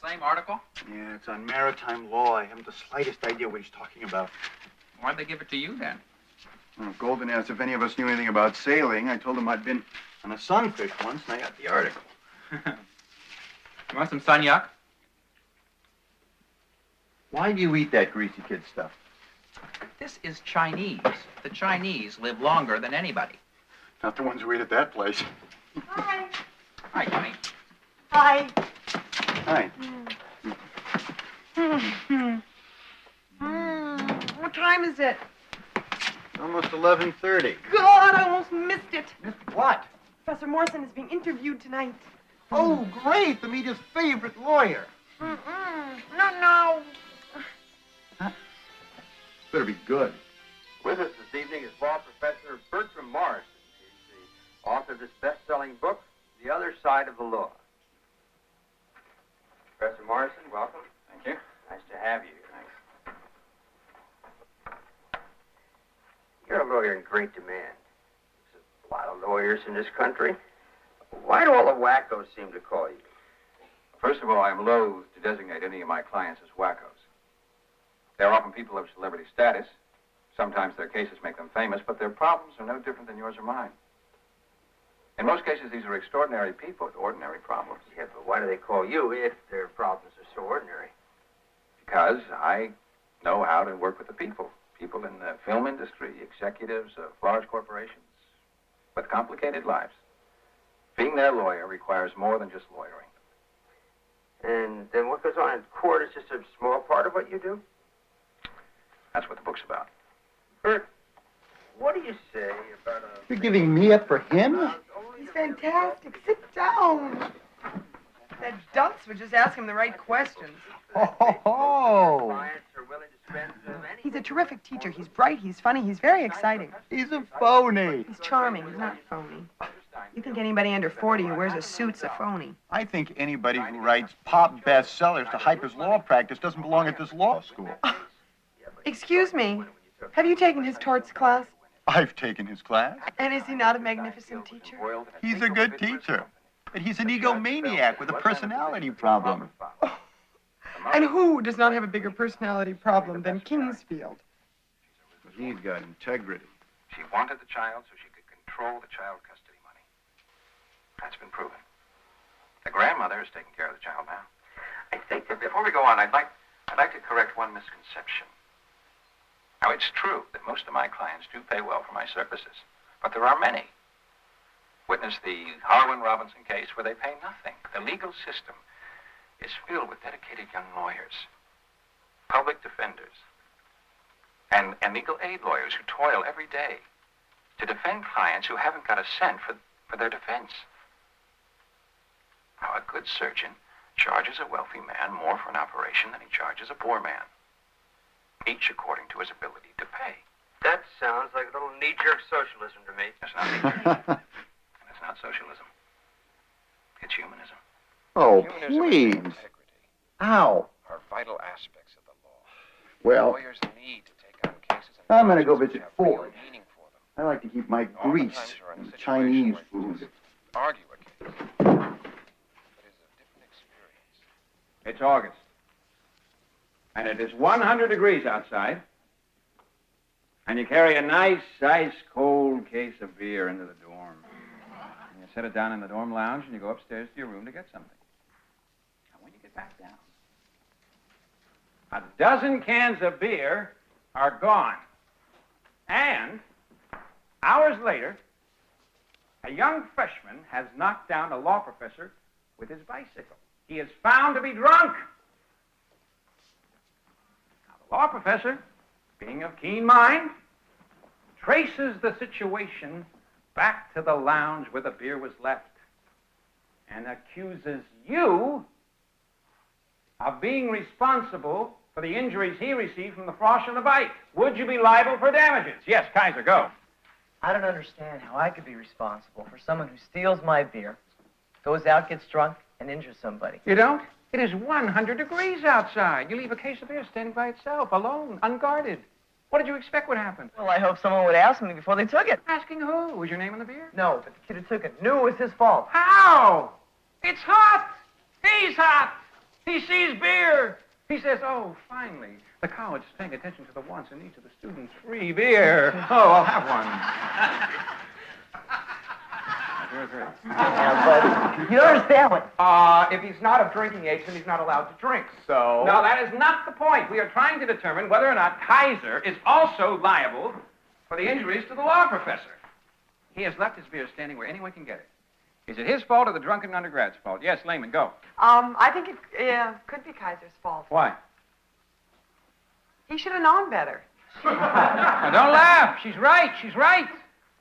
that same article? Yeah, it's on maritime law. I haven't the slightest idea what he's talking about. Why'd they give it to you, then? Well, Golden asked if any of us knew anything about sailing. I told him I'd been on a sunfish once, and I got the article. You want some sun yuck? Why do you eat that greasy kid stuff? This is Chinese. The Chinese live longer than anybody. Not the ones who eat at that place. Hi. Hi, honey. Hi. Hi. What time is it? Almost 11:30. God, I almost missed it. Missed what? Professor Morrison is being interviewed tonight. Oh, great. The media's favorite lawyer. No. Better be good. With us this evening is law professor Bertram Morrison. He's the author of this best-selling book, The Other Side of the Law. Professor Morrison, welcome. Thank you. Nice to have you. Thanks. You're a lawyer in great demand. There's a lot of lawyers in this country. Why do all the wackos seem to call you? First of all, I'm loath to designate any of my clients as wackos. They're often people of celebrity status. Sometimes their cases make them famous, but their problems are no different than yours or mine. In most cases, these are extraordinary people with ordinary problems. Yeah, but why do they call you if their problems are so ordinary? Because I know how to work with the people. People in the film industry, executives of large corporations with complicated lives. Being their lawyer requires more than just lawyering. And then what goes on in court is just a small part of what you do? That's what the book's about. Bert, what do you say about a... You're giving me up for him? He's fantastic. Sit down. That dunce would just ask him the right questions. Oh. Clients are willing to spend any... He's a terrific teacher. He's bright. He's funny. He's very exciting. He's a phony. He's charming. He's not phony. You think anybody under 40 who wears a suit's a phony? I think anybody who writes pop bestsellers to hype his law practice doesn't belong at this law school. Excuse me. Have you taken his torts class? I've taken his class. And is he not a magnificent teacher? He's a good teacher. But he's an egomaniac with a personality problem. Oh. And who does not have a bigger personality problem than Kingsfield? He's got integrity. She wanted the child so she could control the child custody money. That's been proven. The grandmother is taking care of the child now. I think that before we go on, I'd like to correct one misconception. Now, it's true that most of my clients do pay well for my services, but there are many. Witness the Harlan Robinson case where they pay nothing. The legal system is filled with dedicated young lawyers, public defenders, and legal aid lawyers who toil every day to defend clients who haven't got a cent for their defense. Now, a good surgeon charges a wealthy man more for an operation than he charges a poor man, each according to his ability to pay. That sounds like a little knee-jerk socialism to me. That's not knee-jerk. And it's not socialism. It's humanism. Oh, Humanism please. and integrity Ow. are vital aspects of the law. Well, Lawyers need to take on cases and I'm going to go problems visit which have real Ford. meaning for them. I like to keep my grease Oftentimes you're in a and situation Chinese where you food. just argue a case. But it's a different experience. It's August. And it is 100 degrees outside. And you carry a nice, ice-cold case of beer into the dorm. And you set it down in the dorm lounge, and you go upstairs to your room to get something. And when you get back down, a dozen cans of beer are gone. And hours later, a young freshman has knocked down a law professor with his bicycle. He is found to be drunk. Now, the law professor, being of keen mind, traces the situation back to the lounge where the beer was left and accuses you of being responsible for the injuries he received from the frost on the bike. Would you be liable for damages? Yes, Kaiser, go. I don't understand how I could be responsible for someone who steals my beer, goes out, gets drunk, and injures somebody. You don't? It is 100 degrees outside. You leave a case of beer standing by itself, alone, unguarded. What did you expect would happen? Well, I hope someone would ask me before they took it. Asking who? Was your name on the beer? No, but the kid who took it knew it was his fault. How? It's hot. He's hot. He sees beer. He says, oh, finally, the college is paying attention to the wants and needs of the students. Free beer. Oh, I'll have one. Yeah, but you don't understand what... If he's not of drinking age, then he's not allowed to drink, so... No, that is not the point. We are trying to determine whether or not Kaiser is also liable for the injuries to the law professor. He has left his beer standing where anyone can get it. Is it his fault or the drunken undergrad's fault? Yes, Lehman, go. I think it could be Kaiser's fault. Why? He should have known better. Now, don't laugh. She's right. She's right.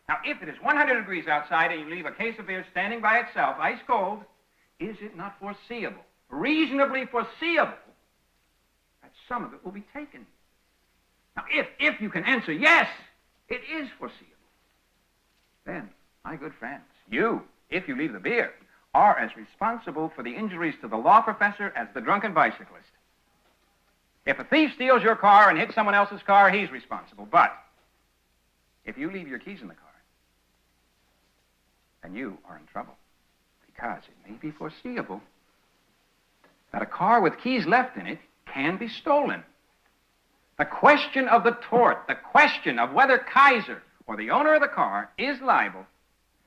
Now, if it is 100 degrees outside and you leave a case of beer standing by itself, ice cold, is it not foreseeable, reasonably foreseeable, that some of it will be taken? Now, if you can answer yes, it is foreseeable, then, my good friends, you, if you leave the beer, are as responsible for the injuries to the law professor as the drunken bicyclist. If a thief steals your car and hits someone else's car, he's responsible. But if you leave your keys in the car, then you are in trouble, because it may be foreseeable that a car with keys left in it can be stolen. The question of the tort, the question of whether Kaiser or the owner of the car is liable,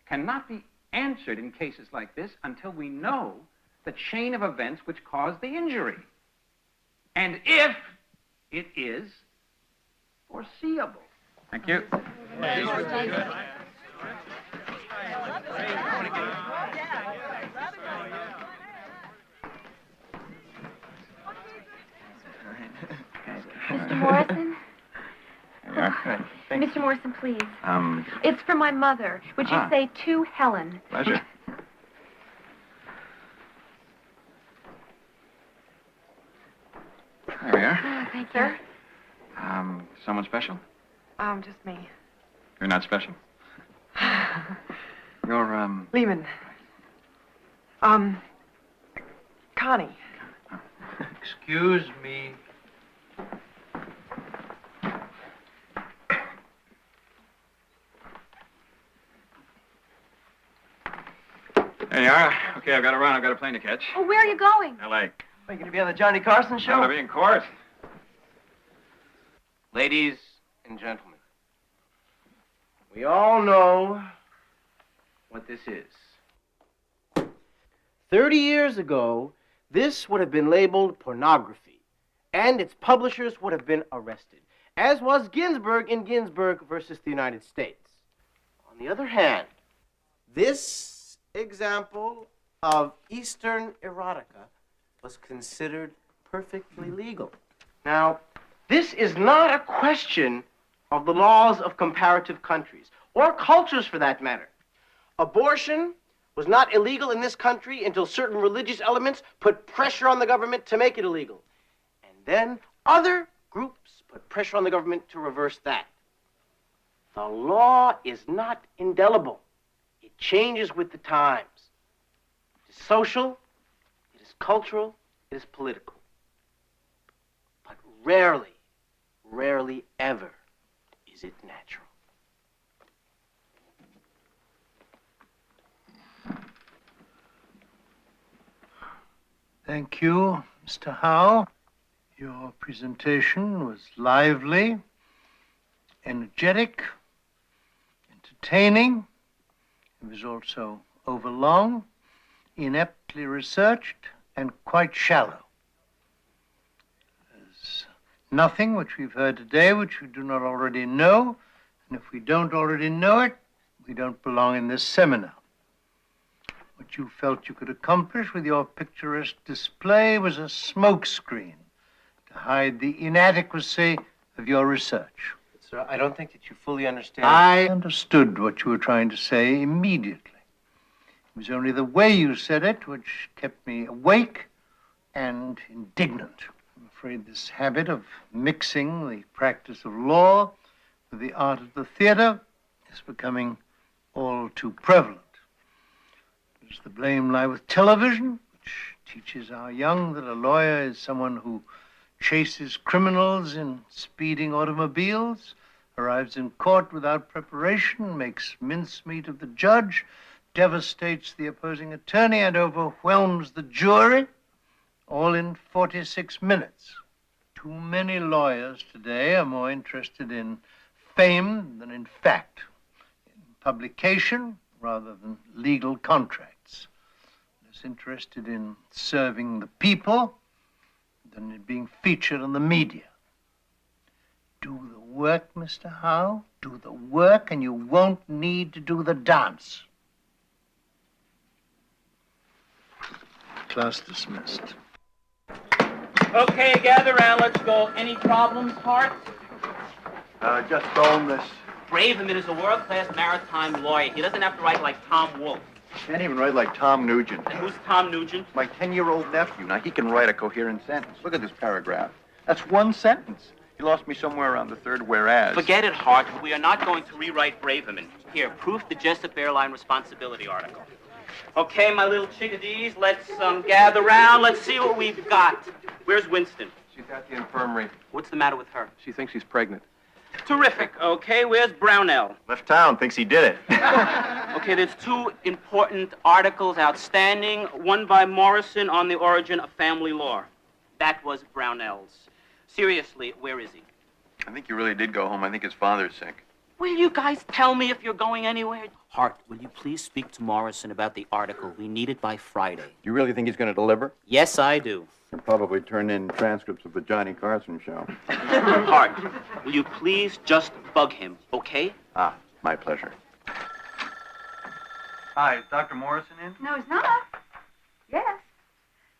cannot be answered in cases like this until we know the chain of events which caused the injury. And if it is foreseeable. Thank you. Mr. Morrison? There you are. Mr. Morrison, please. Um, It's for my mother. Would you say to Helen? Pleasure. There we are. Oh, thank you. Sir? Someone special? Just me. You're not special. You're, Lehman. Connie. Excuse me. There you are. Okay, I've got to run. I've got a plane to catch. Oh, where are you going? L.A. Are you going to be on the Johnny Carson show? I'm going to be in court. Ladies and gentlemen, we all know what this is. 30 years ago, this would have been labeled pornography, and its publishers would have been arrested, as was Ginsburg in Ginsburg versus the United States. On the other hand, this example of Eastern erotica was considered perfectly legal. Now, this is not a question of the laws of comparative countries, or cultures for that matter. Abortion was not illegal in this country until certain religious elements put pressure on the government to make it illegal. And then other groups put pressure on the government to reverse that. The law is not indelible. It changes with the times. It is social, it is cultural, it is political. But rarely ever is it natural. Thank you, Mr. Howe. Your presentation was lively, energetic, entertaining. It was also overlong, ineptly researched, and quite shallow. There's nothing which we've heard today which we do not already know, and if we don't already know it, we don't belong in this seminar. What you felt you could accomplish with your picturesque display was a smokescreen to hide the inadequacy of your research. Sir, I don't think that you fully understand. I understood what you were trying to say immediately. It was only the way you said it which kept me awake and indignant. I'm afraid this habit of mixing the practice of law with the art of the theater is becoming all too prevalent. Does the blame lie with television, which teaches our young that a lawyer is someone who chases criminals in speeding automobiles, arrives in court without preparation, makes mincemeat of the judge, devastates the opposing attorney, and overwhelms the jury? all in 46 minutes. Too many lawyers today are more interested in fame than in fact, in publication rather than legal contracts. Less interested in serving the people than in being featured in the media. Do the work, Mr. Howe. Do the work, and you won't need to do the dance. Class dismissed. Okay, gather around. Let's go. Any problems, Hart? Just phone this. Braverman is a world-class maritime lawyer. He doesn't have to write like Tom Wolfe. Can't even write like Tom Nugent. And who's Tom Nugent? My 10-year-old nephew. Now, he can write a coherent sentence. Look at this paragraph. That's one sentence. He lost me somewhere around the third whereas. Forget it, Hart. We are not going to rewrite Braverman. Here, proof the Jessup Airline responsibility article. Okay, my little chickadees, let's gather round. Let's see what we've got. Where's Winston? She's at the infirmary. What's the matter with her? She thinks she's pregnant. Terrific. Okay, where's Brownell? Left town, thinks he did it. Okay, there's two important articles outstanding. One by Morrison on the origin of family law. That was Brownell's. Seriously, where is he? I think he really did go home. I think his father's sick. Will you guys tell me if you're going anywhere? Hart, will you please speak to Morrison about the article? We need it by Friday. You really think he's going to deliver? Yes, I do. He'll probably turn in transcripts of the Johnny Carson show. Hart, will you please just bug him, okay? Ah, my pleasure. Hi, is Dr. Morrison in? No, he's not. Yes.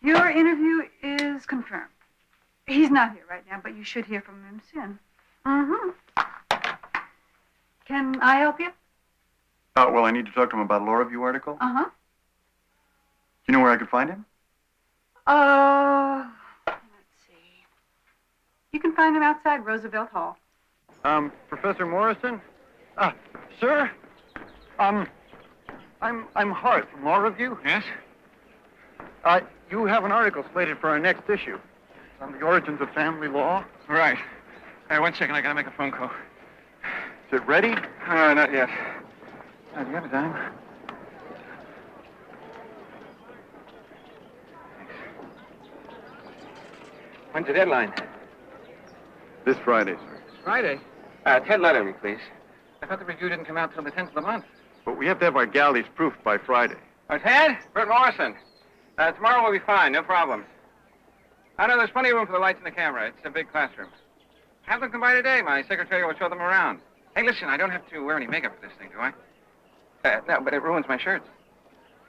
Your interview is confirmed. He's not here right now, but you should hear from him soon. Mm-hmm. Can I help you? Oh, well, I need to talk to him about a law review article. Uh-huh. You know where I could find him? Let's see. You can find him outside Roosevelt Hall. Professor Morrison? Sir? I'm Hart from Law Review. Yes? You have an article slated for our next issue. It's on the origins of family law. Right. Hey, 1 second. I gotta make a phone call. Is it ready? Not yet. You got a dime? When's the deadline? This Friday, sir. Friday. Ted Letterman, please. I thought the review didn't come out till the 10th of the month. But we have to have our galleys proofed by Friday. Ted? Bert Morrison. Tomorrow will be fine. No problem. I know there's plenty of room for the lights and the camera. It's a big classroom. Have them come by today. My secretary will show them around. Hey, listen, I don't have to wear any makeup for this thing, do I? No, but it ruins my shirts.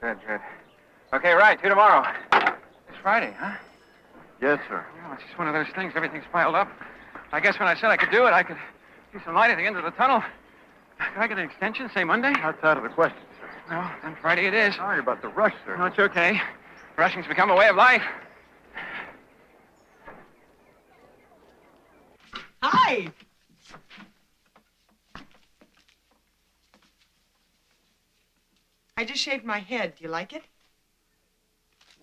Good. Okay, right. 2 tomorrow. It's Friday, huh? Yes, sir. Well, it's just one of those things. Everything's piled up. I guess when I said I could do it, I could see some light at the end of the tunnel. Can I get an extension, say Monday? That's out of the question, sir. Well, then Friday it is. Sorry about the rush, sir. No, it's okay. Rushing's become a way of life. Hi. I just shaved my head. Do you like it?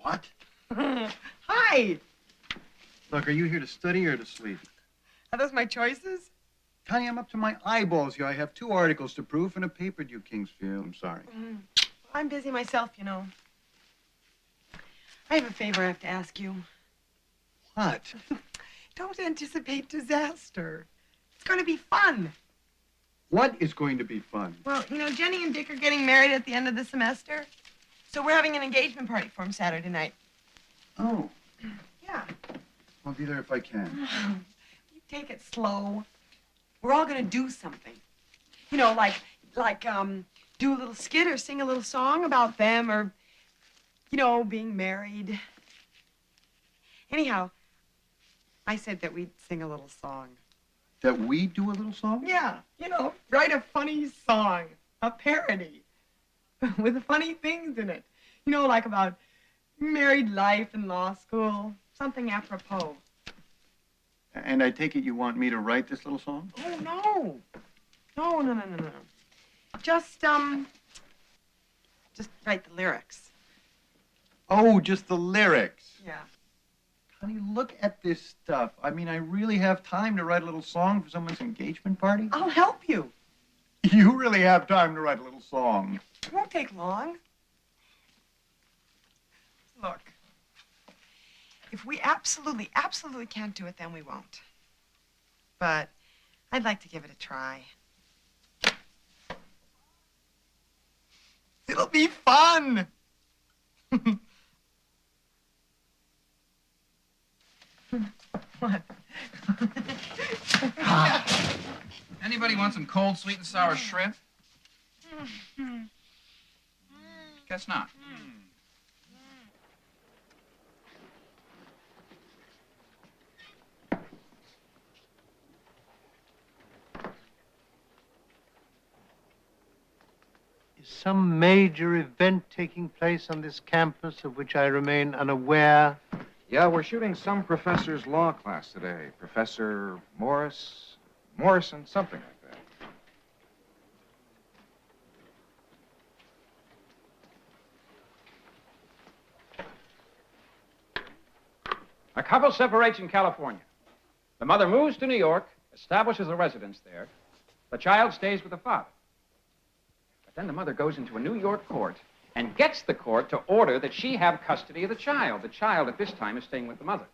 What? Hi. Look, are you here to study or to sleep? Are those my choices? Connie, I'm up to my eyeballs here. I have 2 articles to proof and a paper due Kingsfield. I'm sorry. I'm busy myself, you know. I have a favor I have to ask you. What? Don't anticipate disaster. It's going to be fun. What is going to be fun? Well, you know, Jenny and Dick are getting married at the end of the semester. So we're having an engagement party for them Saturday night. Oh. Yeah. I'll be there if I can. You take it slow. We're all going to do something. You know, like, do a little skit or sing a little song about them or, you know, being married. Anyhow, I said that we'd sing a little song. That we do a little song? Yeah, you know, write a funny song, a parody, with funny things in it. You know, like about married life in law school, something apropos. And I take it you want me to write this little song? Oh, no. No. Just write the lyrics. Oh, just the lyrics. Yeah. Honey, look at this stuff. I mean, I really have time to write a little song for someone's engagement party? I'll help you. You really have time to write a little song. It won't take long. Look, If we absolutely, absolutely can't do it, then we won't. But I'd like to give it a try. It'll be fun. What? Anybody want some cold, sweet and sour shrimp? Guess not. Is some major event taking place on this campus of which I remain unaware? Yeah, we're shooting some professor's law class today. Professor Morrison, something like that. A couple separates in California. The mother moves to New York, establishes a residence there. The child stays with the father. But then the mother goes into a New York court and gets the court to order that she have custody of the child. The child at this time is staying with the mother.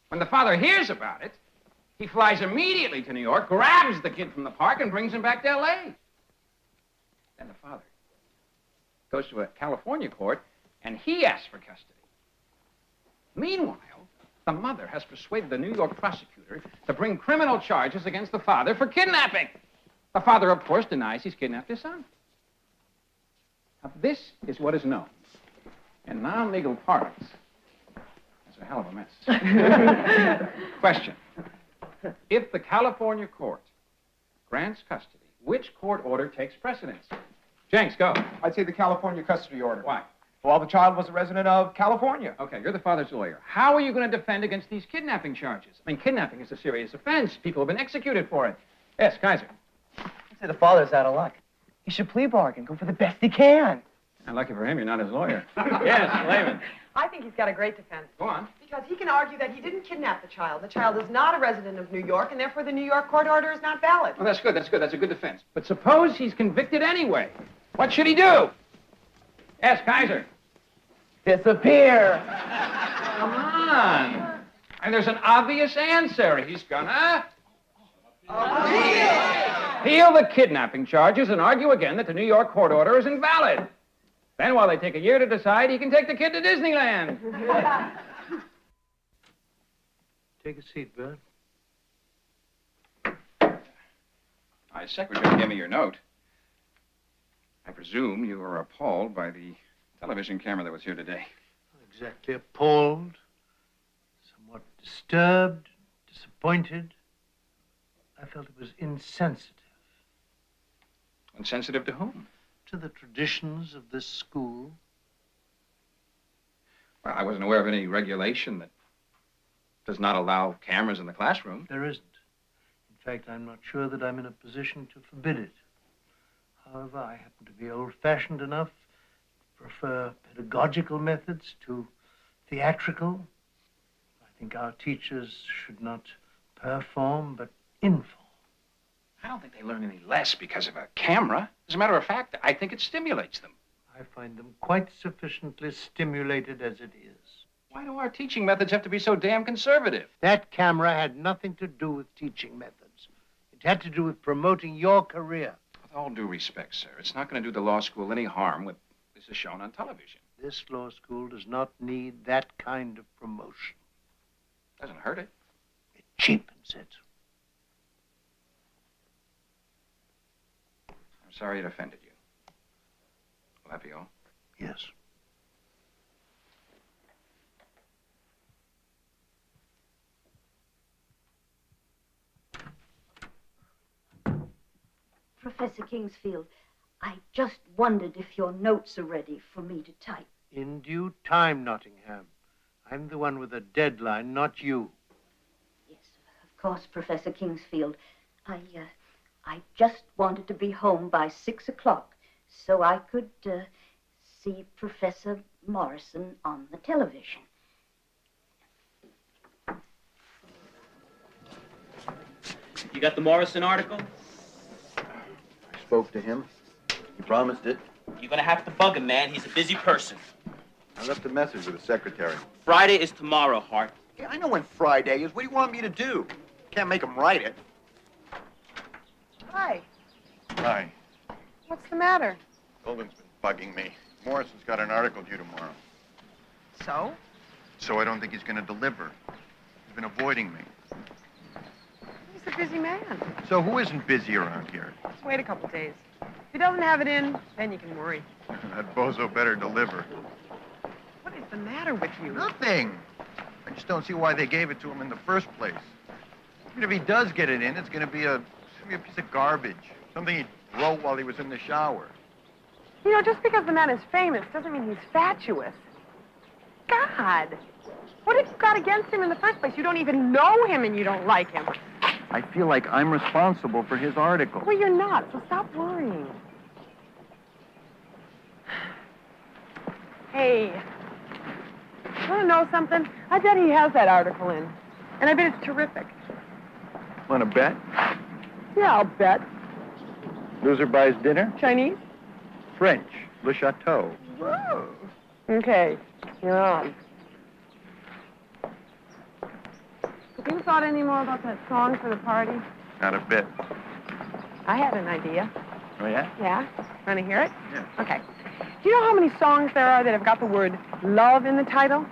When the father hears about it, he flies immediately to New York, grabs the kid from the park, and brings him back to L.A. Then the father goes to a California court, and he asks for custody. Meanwhile, the mother has persuaded the New York prosecutor to bring criminal charges against the father for kidnapping. The father, of course, denies he's kidnapped his son. Now, this is what is known in non-legal parlance. That's a hell of a mess. Question. If the California court grants custody, which court order takes precedence? Jenks, go. I'd say the California custody order. Why? Well, the child was a resident of California. Okay, you're the father's lawyer. How are you going to defend against these kidnapping charges? I mean, kidnapping is a serious offense. People have been executed for it. Yes, Kaiser. I'd say the father's out of luck. He should plea bargain, go for the best he can. And lucky for him, you're not his lawyer. Yes, Layman. I think he's got a great defense. Go on. Because he can argue that he didn't kidnap the child. The child is not a resident of New York, and therefore the New York court order is not valid. Well, that's good. That's a good defense. But suppose he's convicted anyway. What should he do? Yes, Kaiser. Disappear. Come on. And there's an obvious answer. He's gonna appeal the kidnapping charges and argue again that the New York court order is invalid. Then, while they take a year to decide, he can take the kid to Disneyland. Take a seat, Bert. My secretary gave me your note. I presume you were appalled by the television camera that was here today. Exactly appalled, somewhat disturbed, disappointed. I felt it was insensitive. Insensitive to whom? To the traditions of this school. Well, I wasn't aware of any regulation that does not allow cameras in the classroom. There isn't. In fact, I'm not sure that I'm in a position to forbid it. However, I happen to be old-fashioned enough to prefer pedagogical methods to theatrical. I think our teachers should not perform, but inform. I don't think they learn any less because of a camera. As a matter of fact, I think it stimulates them. I find them quite sufficiently stimulated as it is. Why do our teaching methods have to be so damn conservative? That camera had nothing to do with teaching methods. It had to do with promoting your career. With all due respect, sir, it's not going to do the law school any harm when this is shown on television. This law school does not need that kind of promotion. Doesn't hurt it. It cheapens it. I'm sorry it offended you. Will that be all? Yes. Professor Kingsfield, I just wondered if your notes are ready for me to type. In due time, Nottingham. I'm the one with a deadline, not you. Yes, of course, Professor Kingsfield. I just wanted to be home by 6 o'clock so I could see Professor Morrison on the television. You got the Morrison article? I spoke to him. He promised it. You're gonna have to bug him, man. He's a busy person. I left a message with the secretary. Friday is tomorrow, Hart. Yeah, I know when Friday is. What do you want me to do? Can't make him write it. Hi. Hi. What's the matter? Golden's been bugging me. Morrison's got an article due tomorrow. So? So I don't think he's going to deliver. He's been avoiding me. He's a busy man. So who isn't busy around here? Just wait a couple days. If he doesn't have it in, then you can worry. That bozo better deliver. What is the matter with you? Nothing. I just don't see why they gave it to him in the first place. Even if he does get it in, it's going to be a piece of garbage. Something he wrote while he was in the shower. You know, just because the man is famous doesn't mean he's fatuous. God, what have you got against him in the first place? You don't even know him and you don't like him. I feel like I'm responsible for his article. Well, you're not, so stop worrying. Hey, you want to know something? I bet he has that article in. And I bet it's terrific. Want to bet? Yeah, I'll bet. Loser buys dinner? Chinese? French. Le Chateau. Whoa. Okay, you're on. Have you thought any more about that song for the party? Not a bit. I had an idea. Oh, yeah? Yeah? Want to hear it? Yeah. Okay. Do you know how many songs there are that have got the word love in the title?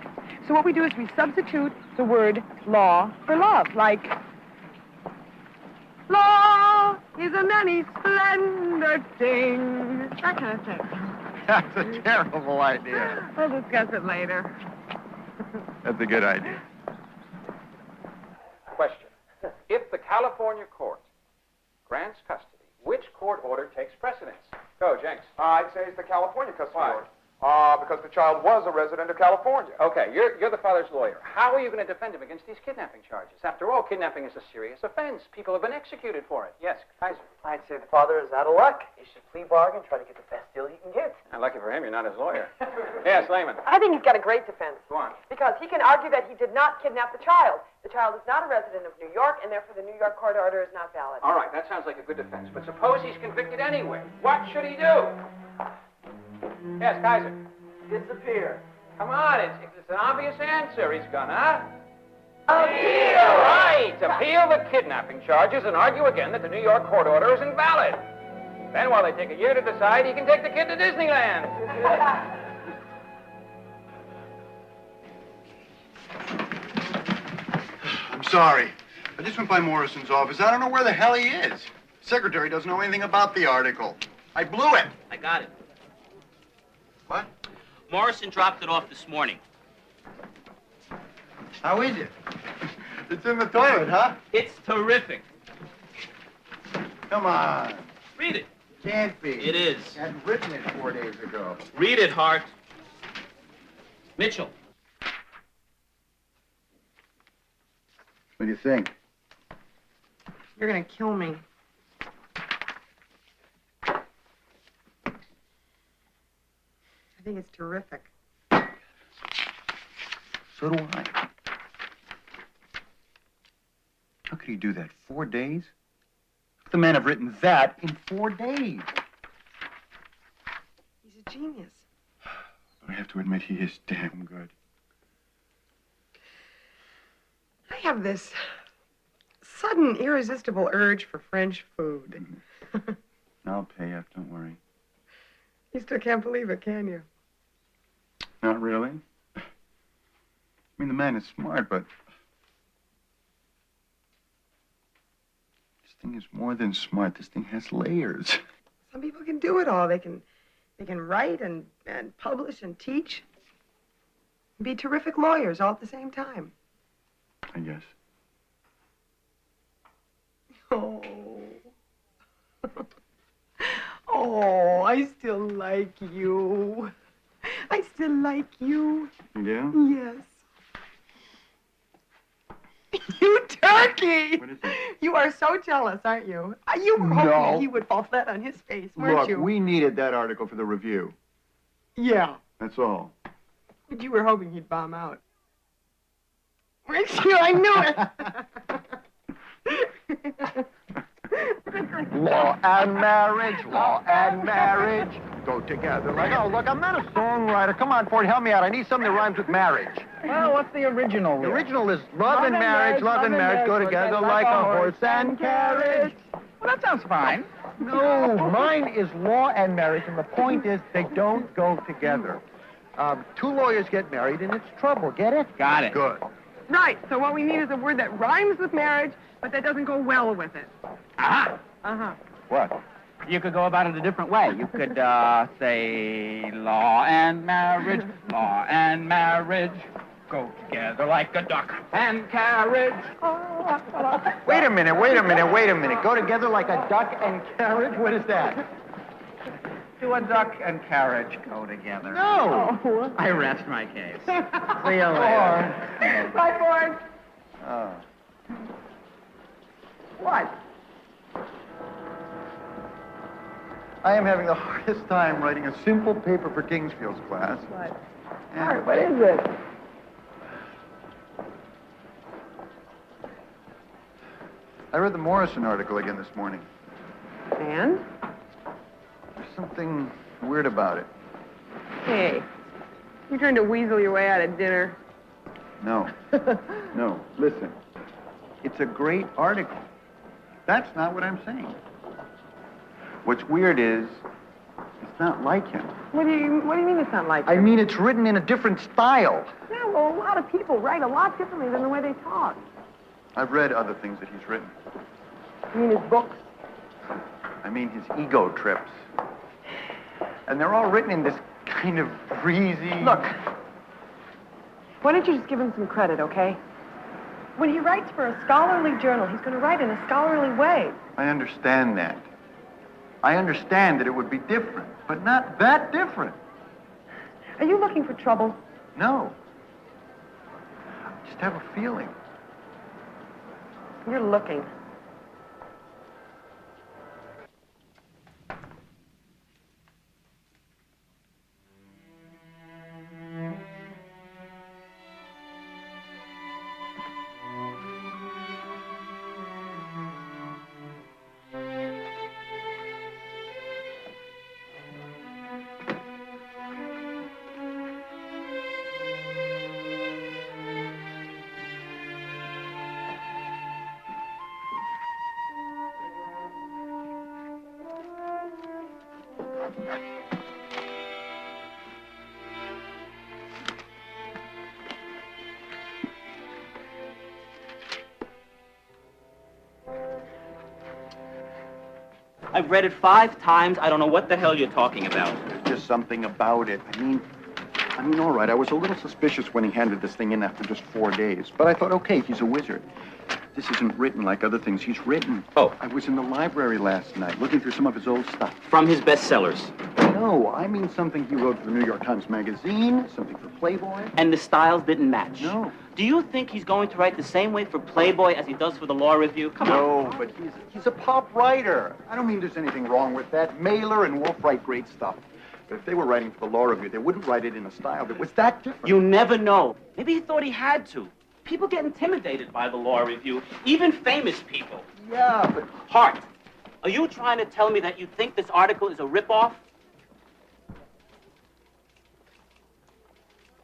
So what we do is we substitute the word law for love, like law is a many splendid thing. That kind of thing. That's a terrible idea. We'll discuss it later. That's a good idea. Question. If the California court grants custody, which court order takes precedence? Go, Jenks. I'd say it's the California custody Why? order. Because the child was a resident of California. Okay, you're the father's lawyer. How are you going to defend him against these kidnapping charges? After all, kidnapping is a serious offense. People have been executed for it. Yes, Kaiser. I'd say the father is out of luck. He should plea bargain, try to get the best deal he can get. And lucky for him, you're not his lawyer. Yes, Lehman. I think he's got a great defense. Go on. Because he can argue that he did not kidnap the child. The child is not a resident of New York, and therefore the New York court order is not valid. All right, that sounds like a good defense. But suppose he's convicted anyway. What should he do? Yes, Kaiser. Disappear. Come on, it's an obvious answer. He's gonna appeal. Right, appeal the kidnapping charges and argue again that the New York court order is invalid. Then, while they take a year to decide, he can take the kid to Disneyland. I'm sorry. I just went by Morrison's office. I don't know where the hell he is. Secretary doesn't know anything about the article. I blew it. I got it. What? Morrison dropped it off this morning. How is it? It's in the toilet, huh? It's terrific. Come on. Read it. Can't be. It is. I hadn't written it 4 days ago. Read it, Hart. Mitchell. What do you think? You're going to kill me. I think it's terrific. So do I. How could he do that? 4 days? The man have written that in 4 days. He's a genius. I have to admit, he is damn good. I have this sudden, irresistible urge for French food. I'll pay up, don't worry. You still can't believe it, can you? Not really. I mean, the man is smart, but this thing is more than smart. This thing has layers. Some people can do it all. They can write and publish and teach. Be terrific lawyers all at the same time. I guess. Oh. Oh, I still like you. I still like you. You do? Yes. You turkey! What is it? You are so jealous, aren't you? You were hoping No. that he would fall flat on his face, weren't Look, you? we needed that article for the review. Yeah, That's all. but you were hoping he'd bomb out. Weren't you? I knew it. Law and marriage go together like, oh, look, I'm not a songwriter. Come on, Ford, help me out. I need something that rhymes with marriage. Well, what's the original? The original is love and marriage go together like a horse and carriage. Well, that sounds fine. No, mine is law and marriage, and the point is they don't go together. Two lawyers get married, and it's trouble. Get it? Got it. Good. Right, so what we need is a word that rhymes with marriage, but that doesn't go well with it. Aha! Uh-huh. What? You could go about it a different way. You could say law and marriage go together like a duck and carriage. Wait a minute. Go together like a duck and carriage? What is that? Do a duck and carriage go together? No. I rest my case. See you later. Bye, Ford. Oh. What? I am having the hardest time writing a simple paper for Kingsfield's class. What? And What is it? I read the Morrison article again this morning. And? There's something weird about it. Hey, you're trying to weasel your way out of dinner. No. No. Listen. It's a great article. That's not what I'm saying. What's weird is it's not like him. What do you mean it's not like I him? mean, it's written in a different style. Yeah, well, a lot of people write a lot differently than the way they talk. I've read other things that he's written. You mean his books? I mean, his ego trips. And they're all written in this kind of breezy... Look, why don't you just give him some credit, okay? When he writes for a scholarly journal, he's going to write in a scholarly way. I understand that. I understand that it would be different, but not that different. Are you looking for trouble? No. I just have a feeling. You're looking. I've read it 5 times. I don't know what the hell you're talking about. There's just something about it. I mean, all right, I was a little suspicious when he handed this thing in after just 4 days. But I thought, okay, he's a wizard. This isn't written like other things he's written. Oh. I was in the library last night looking through some of his old stuff. From his bestsellers. No, I mean something he wrote for the New York Times Magazine, something for Playboy. And the styles didn't match. No. Do you think he's going to write the same way for Playboy as he does for the Law Review? Come on. No, but he's a pop writer. I don't mean there's anything wrong with that. Mailer and Wolf write great stuff. But if they were writing for the Law Review, they wouldn't write it in a style that was that different. You never know. Maybe he thought he had to. People get intimidated by the Law Review, even famous people. Yeah, but... Hart, are you trying to tell me that you think this article is a ripoff?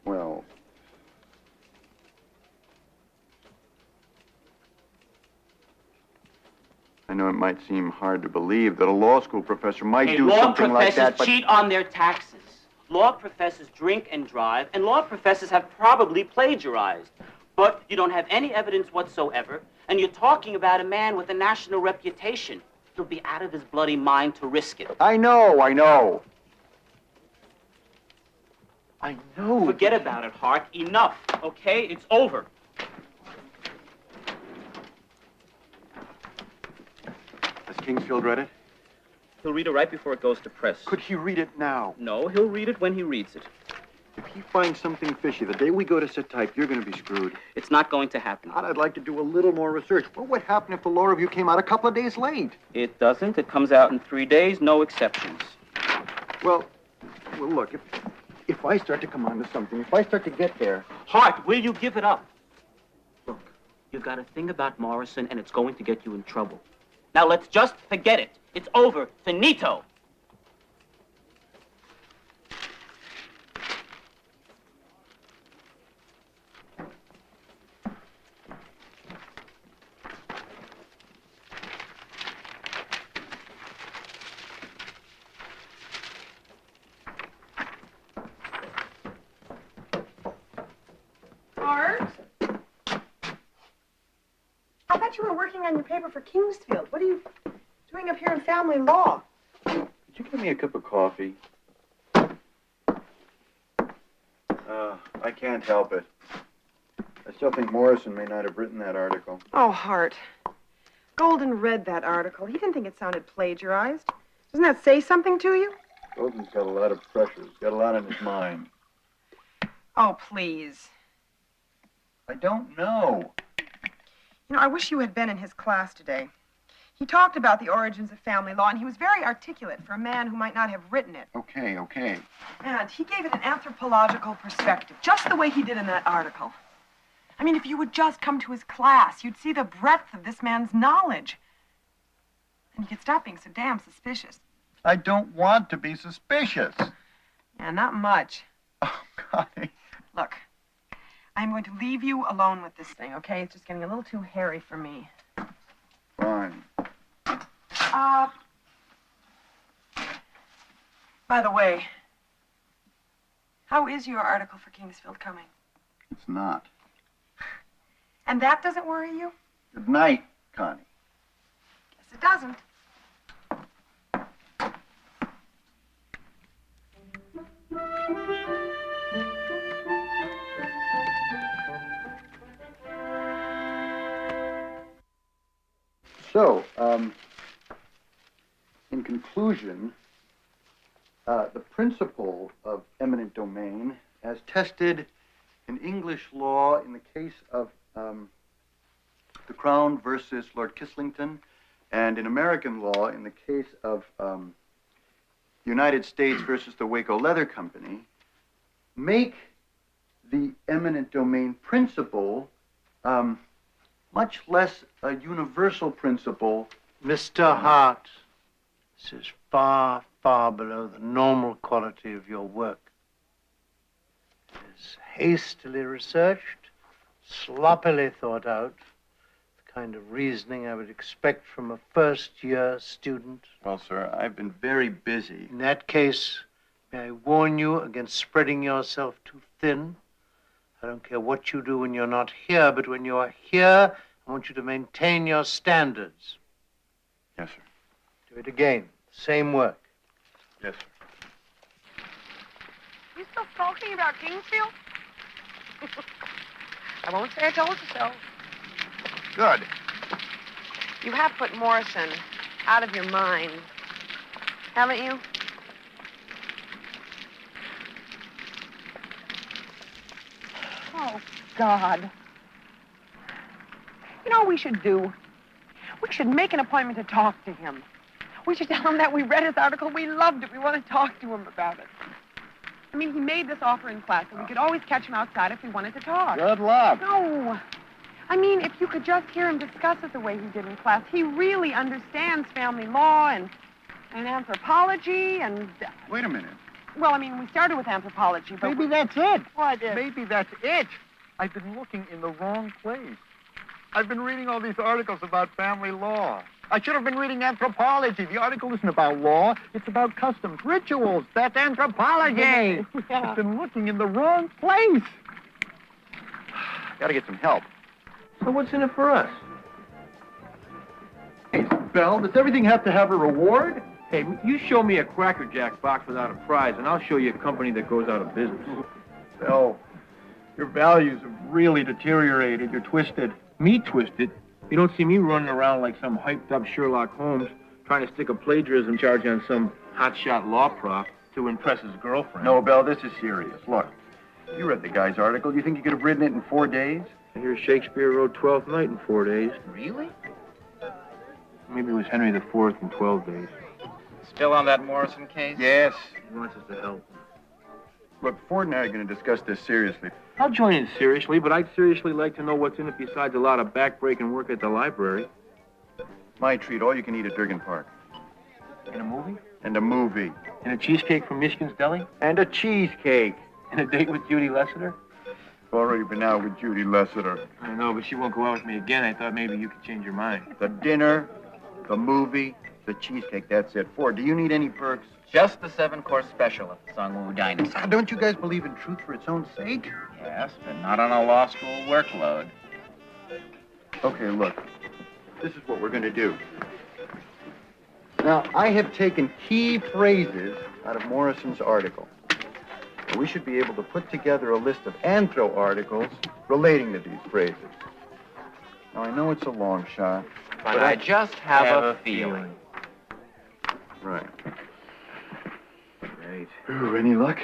Well... I know it might seem hard to believe that a law school professor might do something like that, but... Law professors cheat on their taxes. Law professors drink and drive, and law professors have probably plagiarized. But you don't have any evidence whatsoever, and you're talking about a man with a national reputation. He'll be out of his bloody mind to risk it. I know. I know. Forget about it, Hart. Enough, okay? It's over. Has Kingsfield read it? He'll read it right before it goes to press. Could he read it now? No, he'll read it when he reads it. If he finds something fishy the day we go to sit type, you're going to be screwed. It's not going to happen. I'd like to do a little more research. What would happen if the Law Review came out a couple of days late? It doesn't. It comes out in 3 days, no exceptions. Well, look, if I start to come on to something, if I start to get there... Hart, will you give it up? Look, you've got a thing about Morrison, and it's going to get you in trouble. Now let's just forget it. It's over. Finito. Art? I thought you were working on your paper for Kingsfield. What are you doing up here in family law? Could you give me a cup of coffee? I can't help it. I still think Morrison may not have written that article. Oh, Hart. Golden read that article. He didn't think it sounded plagiarized. Doesn't that say something to you? Golden's got a lot of pressure. He's got a lot on his mind. Oh, please. I don't know. You know, I wish you had been in his class today. He talked about the origins of family law, and he was very articulate for a man who might not have written it. Okay. And he gave it an anthropological perspective, just the way he did in that article. I mean, if you would just come to his class, you'd see the breadth of this man's knowledge. And you could stop being so damn suspicious. I don't want to be suspicious. Yeah, not much. Oh, Connie. Look, I'm going to leave you alone with this thing, okay? It's just getting a little too hairy for me. Fine. By the way, how is your article for Kingsfield coming? It's not. And that doesn't worry you? Good night, Connie. Guess it doesn't. So, in conclusion, the principle of eminent domain, as tested in English law in the case of the Crown versus Lord Kislington, and in American law in the case of United States versus the Waco Leather Company, make the eminent domain principle much less a universal principle. Mr. Hart, this is far, far below the normal quality of your work. It is hastily researched, sloppily thought out, the kind of reasoning I would expect from a first-year student. Well, sir, I've been very busy. In that case, may I warn you against spreading yourself too thin? I don't care what you do when you're not here, but when you're here, I want you to maintain your standards. Yes, sir. Do it again. Same work. Yes, sir. You still talking about Kingsfield? I won't say I told you so. Good. You have put Morrison out of your mind, haven't you? Oh, God. You know what we should do? We should make an appointment to talk to him. We should tell him that we read his article, we loved it, we want to talk to him about it. I mean, he made this offer in class, and we could always catch him outside if we wanted to talk. Good luck. No. I mean, if you could just hear him discuss it the way he did in class, he really understands family law and anthropology and... Wait a minute. Well, I mean, we started with anthropology, but... Maybe that's it. What? Maybe that's it. I've been looking in the wrong place. I've been reading all these articles about family law. I should have been reading anthropology. The article isn't about law. It's about customs, rituals. That's anthropology. Yeah. I've been looking in the wrong place. Gotta get some help. So what's in it for us? Hey, Belle, does everything have to have a reward? Hey, you show me a Cracker Jack box without a prize, and I'll show you a company that goes out of business. Belle, your values have really deteriorated. You're twisted. Me twisted? You don't see me running around like some hyped-up Sherlock Holmes trying to stick a plagiarism charge on some hotshot law prof to impress his girlfriend. No, Belle, this is serious. Look, you read the guy's article. You think you could have written it in 4 days? I hear Shakespeare wrote Twelfth Night in 4 days. Really? Maybe it was Henry IV in 12 days. Still on that Morrison case? Yes. He wants us to help. Look, Ford and I are going to discuss this seriously. I'll join in seriously, but I'd seriously like to know what's in it besides a lot of back-breaking work at the library. My treat, all you can eat at Durgan Park. And a movie? And a movie. And a cheesecake from Michigan's Deli? And a cheesecake. And a date with Judy Lessiter? I've already been out with Judy Lessiter. I know, but she won't go out with me again. I thought maybe you could change your mind. The dinner, the movie, the cheesecake, that's it. Ford, do you need any perks? Just the 7-course special at the Songwoo Dynasty. Don't you guys believe in truth for its own sake? Yes, but not on a law school workload. Okay, look. This is what we're going to do. Now, I have taken key phrases out of Morrison's article. We should be able to put together a list of anthro articles relating to these phrases. Now, I know it's a long shot, But I just have a feeling. Right. Great. Ooh, any luck?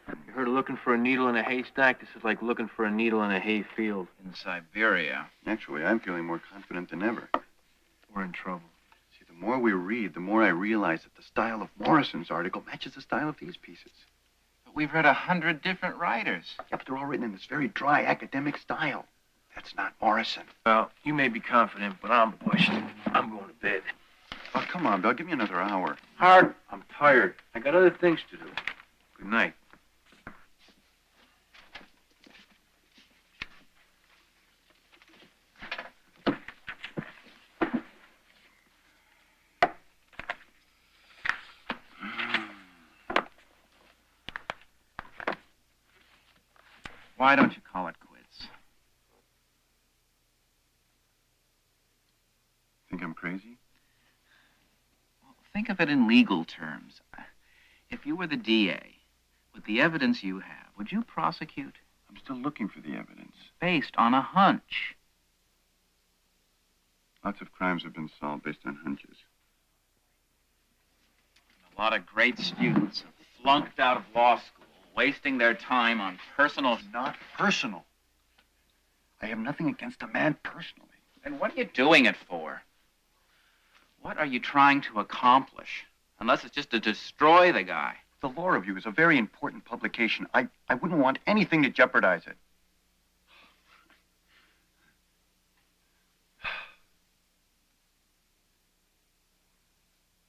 You heard of looking for a needle in a haystack? This is like looking for a needle in a hayfield. In Siberia. Actually, I'm feeling more confident than ever. We're in trouble. See, the more we read, the more I realize that the style of Morrison's article matches the style of these pieces. But we've read 100 different writers. Yeah, but they're all written in this very dry academic style. That's not Morrison. Well, you may be confident, but I'm pushed. I'm going to bed. Oh, come on, Bill. Give me another hour. Hard. I'm tired. I got other things to do. Good night. Why don't you call it quits? Think I'm crazy? Well, think of it in legal terms. If you were the DA, with the evidence you have, would you prosecute? I'm still looking for the evidence. Based on a hunch. Lots of crimes have been solved based on hunches. A lot of great students have flunked out of law school, wasting their time on personal... Not personal. I have nothing against a man personally. Then what are you doing it for? What are you trying to accomplish? Unless it's just to destroy the guy. The Law Review is a very important publication. I wouldn't want anything to jeopardize it.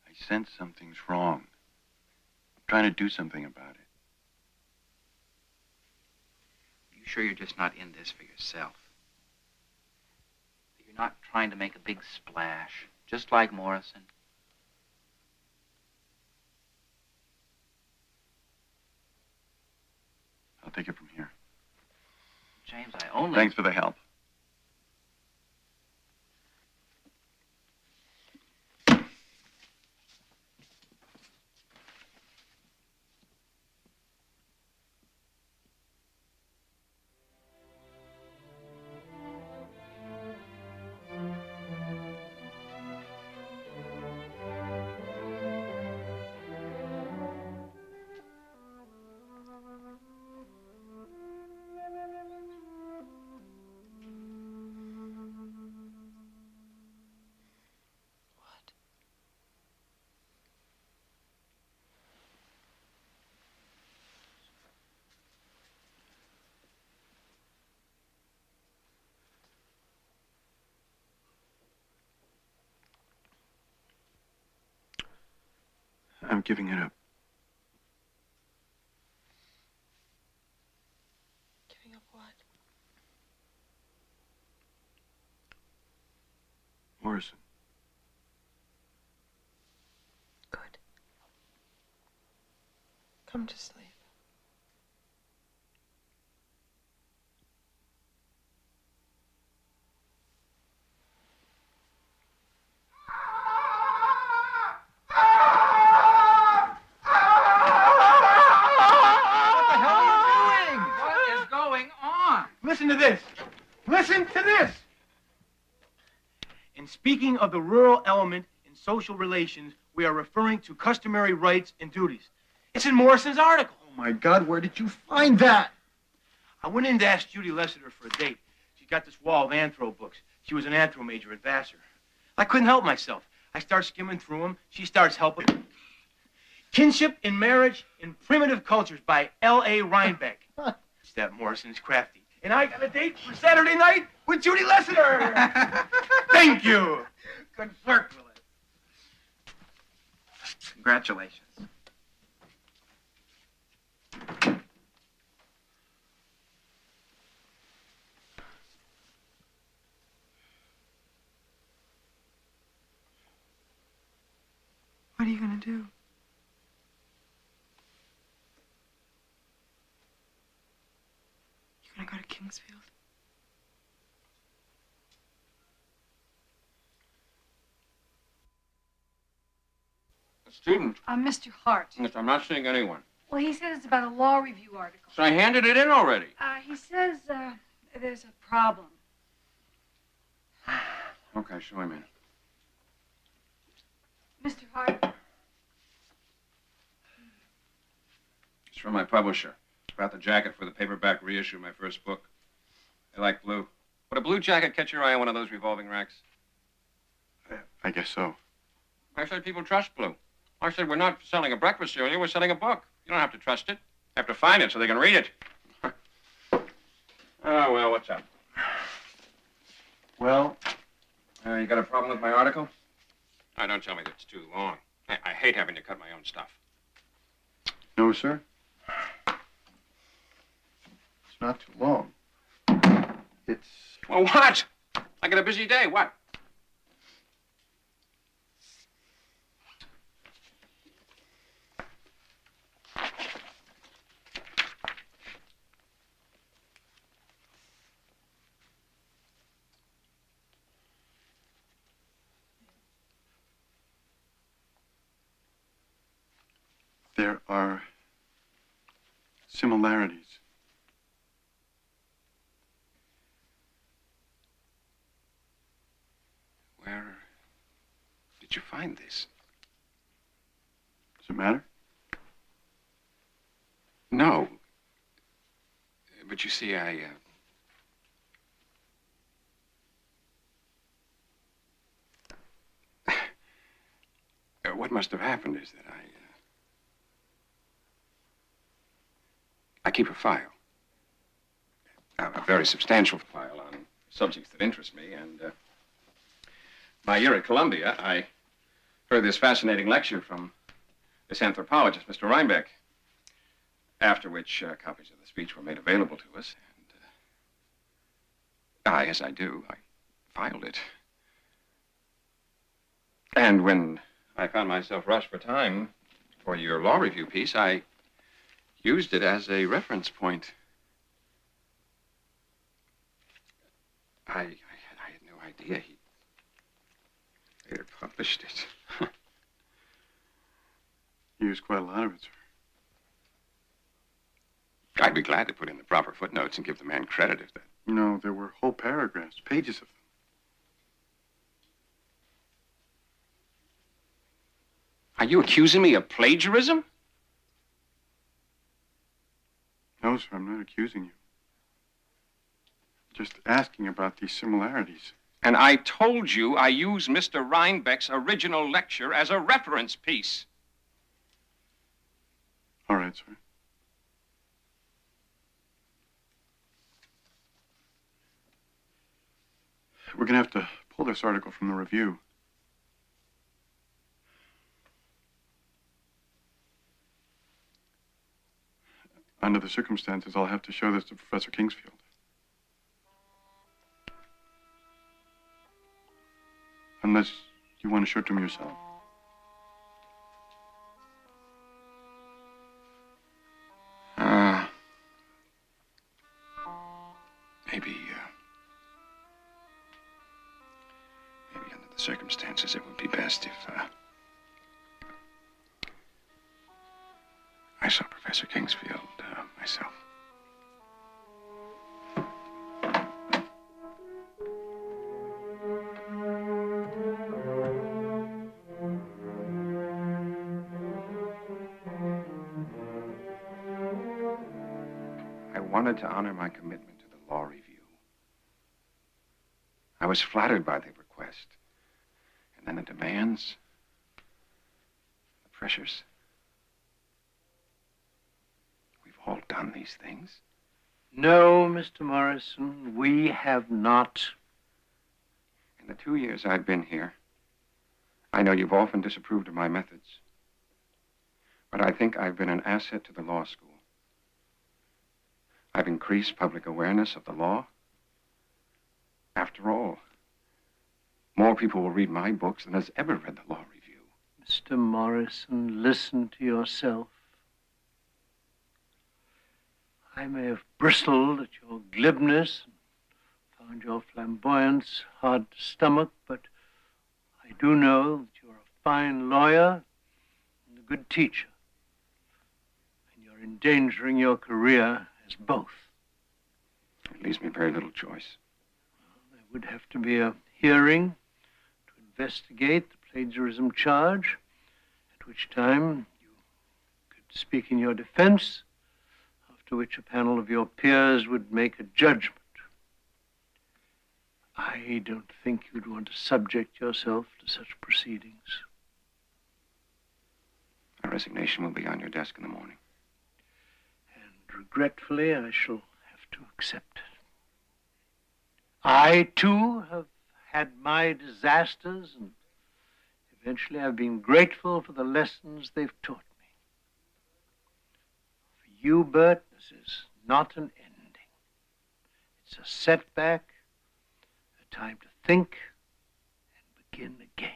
I sense something's wrong. I'm trying to do something about it. Are you sure you're just not in this for yourself? That you're not trying to make a big splash, just like Morrison? I'll take it from here. James, I only... Thanks for the help. I'm giving it up. Giving up what? Morrison. Good. Come to sleep. Listen to this. Listen to this. In speaking of the rural element in social relations, we are referring to customary rights and duties. It's in Morrison's article. Oh, my God, where did you find that? I went in to ask Judy Lessiter for a date. She's got this wall of anthro books. She was an anthro major at Vassar. I couldn't help myself. I start skimming through them. She starts helping. Kinship in Marriage in Primitive Cultures by L.A. Reinbeck. Step Morrison's crafty. And I got a date for Saturday night with Judy Lessiter. Thank you. Good work, Willis. Congratulations. What are you going to do? You going to go to Kingsfield? A student? Mr. Hart. Yes, I'm not seeing anyone. Well, he says it's about a law review article. So I handed it in already. He says, there's a problem. Okay, show him in. Mr. Hart. It's from my publisher. It's about the jacket for the paperback reissue of my first book. They like blue. Would a blue jacket catch your eye on one of those revolving racks? I guess so. I said people trust blue. I said we're not selling a breakfast cereal, we're selling a book. You don't have to trust it. You have to find it so they can read it. Oh, well, what's up? Well, You got a problem with my article? Oh, don't tell me that it's too long. I hate having to cut my own stuff. no, sir. It's not too long. It's... Well, what? I got a busy day. What? There are similarities. Where did you find this? Does it matter? No. But you see, what must have happened is that I keep a file. A very substantial file on subjects that interest me, and my year at Columbia, I heard this fascinating lecture from this anthropologist, Mr. Reinbeck, after which copies of the speech were made available to us, and as I do, I filed it. And when I found myself rushed for time for your law review piece, I used it as a reference point. I had no idea he later published it. You used quite a lot of it, sir. I'd be glad to put in the proper footnotes and give the man credit if that... No, there were whole paragraphs, pages of them. Are you accusing me of plagiarism? No, sir, I'm not accusing you. Just asking about these similarities. And I told you I use Mr. Reinbeck's original lecture as a reference piece. All right, sir. We're going to have to pull this article from the review. Under the circumstances, I'll have to show this to Professor Kingsfield. Unless you want to show it to him yourself. Maybe under the circumstances, it would be best if, I saw Professor Kingsfield, myself. I wanted to honor my commitment to the law review. I was flattered by the request. And then the demands, the pressures. We've all done these things. No, Mr. Morrison, we have not. In the 2 years I've been here, I know you've often disapproved of my methods, but I think I've been an asset to the law school. I've increased public awareness of the law. After all, more people will read my books than has ever read the law review. Mr. Morrison, listen to yourself. I may have bristled at your glibness and found your flamboyance hard to stomach, but I do know that you're a fine lawyer and a good teacher, and you're endangering your career as both. It leaves me very little choice. Well, there would have to be a hearing to investigate the plagiarism charge, at which time you could speak in your defense, after which a panel of your peers would make a judgment. I don't think you'd want to subject yourself to such proceedings. A resignation will be on your desk in the morning. And regretfully, I shall have to accept it. I, too, have had my disasters, and eventually I've been grateful for the lessons they've taught me. For you, Bert, this is not an ending. It's a setback, a time to think and begin again.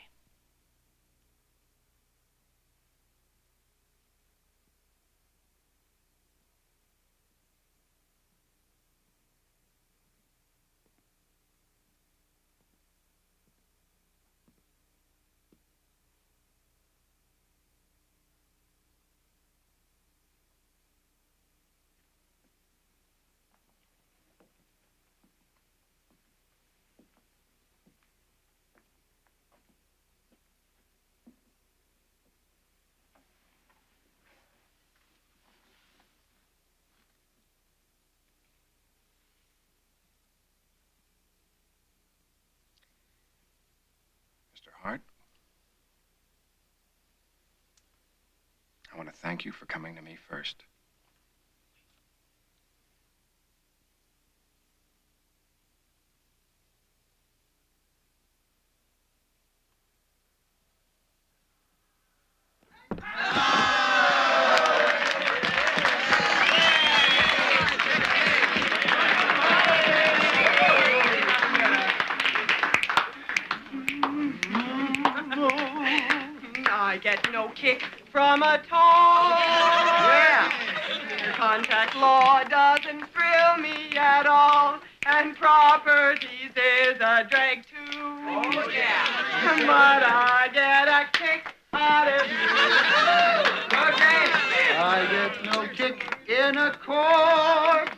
Mr. Hart, I want to thank you for coming to me first. I get no kick from a toy. Yeah. Contract law doesn't thrill me at all, and properties is a drag too. Oh, yeah. But I get a kick out of you. Okay. I get no kick in a court.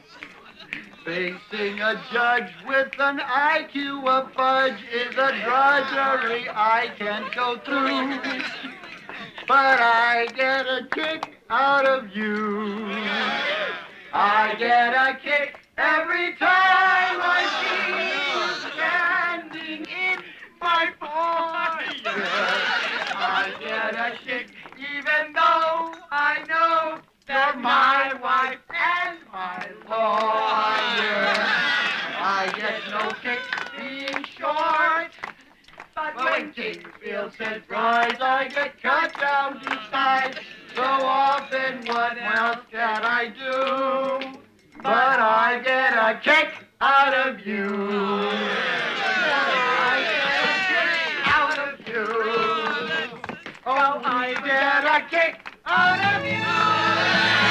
Facing a judge with an IQ of fudge is a drudgery I can't go through. But I get a kick out of you. I get a kick every time I see you standing in my foyer. I get a kick even though I know that my wife and my lawyer. I get no kick being short. But when Kingsfield says rise, I get cut down to size. So often, what else can I do? But I get a kick out of you. I get a kick out of you. Oh, I get a kick out of you.